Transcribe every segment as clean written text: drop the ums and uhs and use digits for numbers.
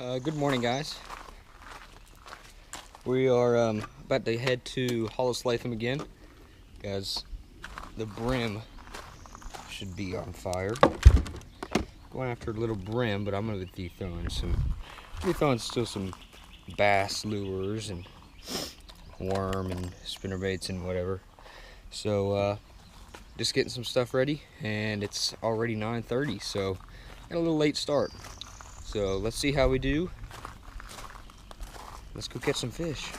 Good morning, guys. We are about to head to Hollis Lathem again, guys. The brim should be on fire. Going after a little brim, but I'm gonna be throwing still some bass lures and worm and spinnerbaits and whatever. So just getting some stuff ready, and it's already 9:30, so got a little late start. So let's see how we do. Let's go catch some fish.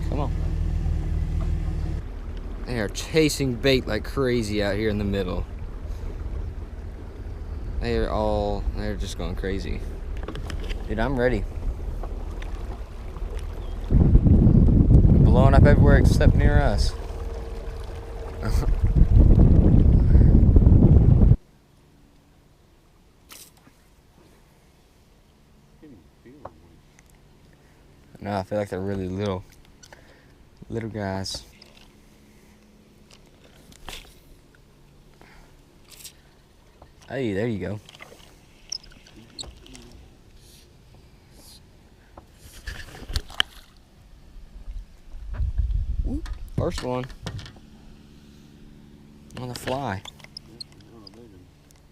Come on. They are chasing bait like crazy out here in the middle. They're just going crazy. Dude, I'm ready. Blowing up everywhere except near us. No, I feel like they're really little guys. Hey, there you go. First one on the fly.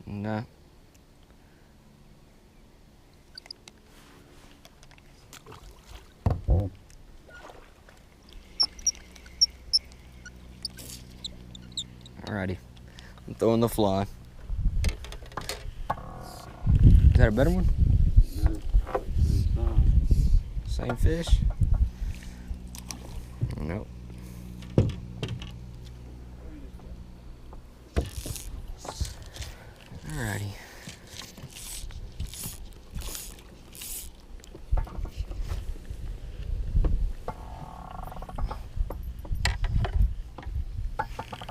No. Alrighty, I'm throwing the fly. Is that a better one? Same fish? Nope. Alrighty.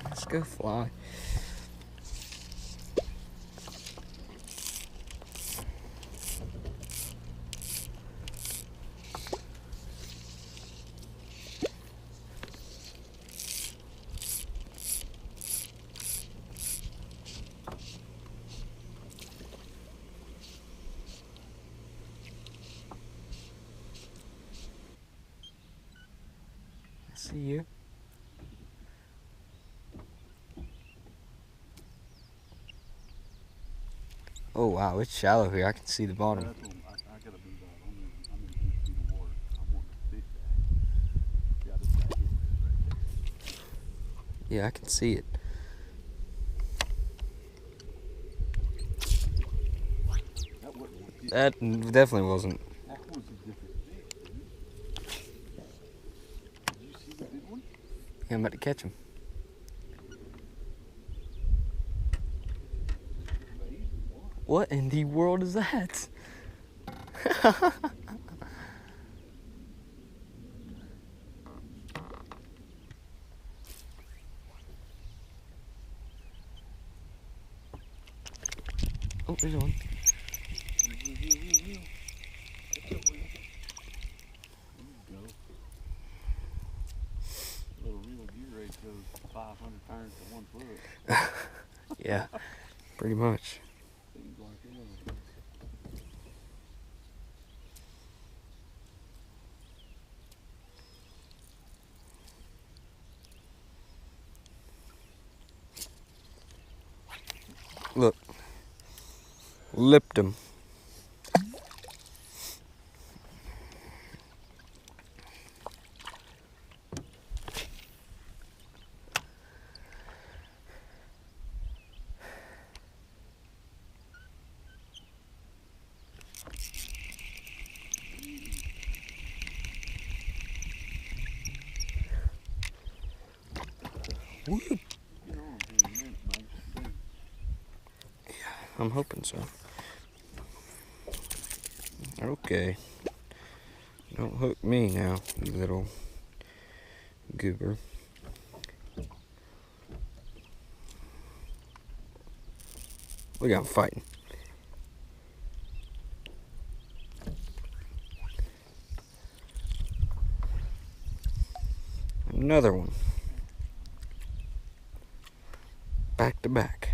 Let's go fly. See you. Oh wow, it's shallow here. I can see the bottom. I gotta be I'm in 8 feet of water. I'm wanting to fish that. Yeah, this guy is right there. Yeah, I can see it. That definitely wasn't. That was a different fish, did you see the big one? Yeah, I'm about to catch him. What in the world is that? Oh, there's one. Little reel gear rate goes 500 pounds to 1 foot. Yeah, pretty much. Seems like it. Look, lipped him. Woo. Yeah, I'm hoping so. Okay. Don't hook me now, you little goober. Look at him fighting. Another one. Back to back.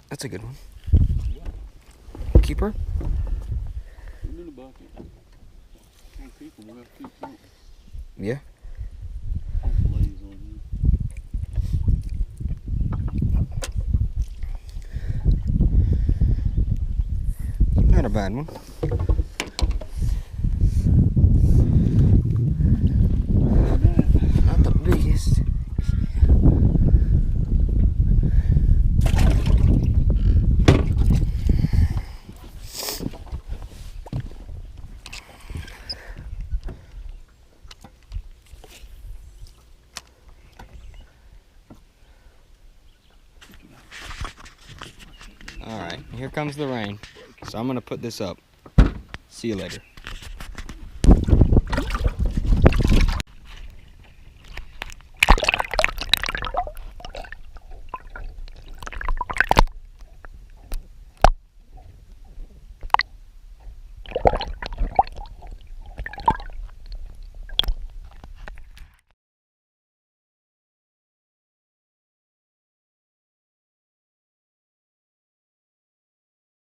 That's a good one. Keeper? Put them in the bucket. Can't keep them. We'll have to keep something. Yeah. Fillets on here. Not a bad one. Not the biggest. Alright, here comes the rain. So I'm going to put this up. See you later.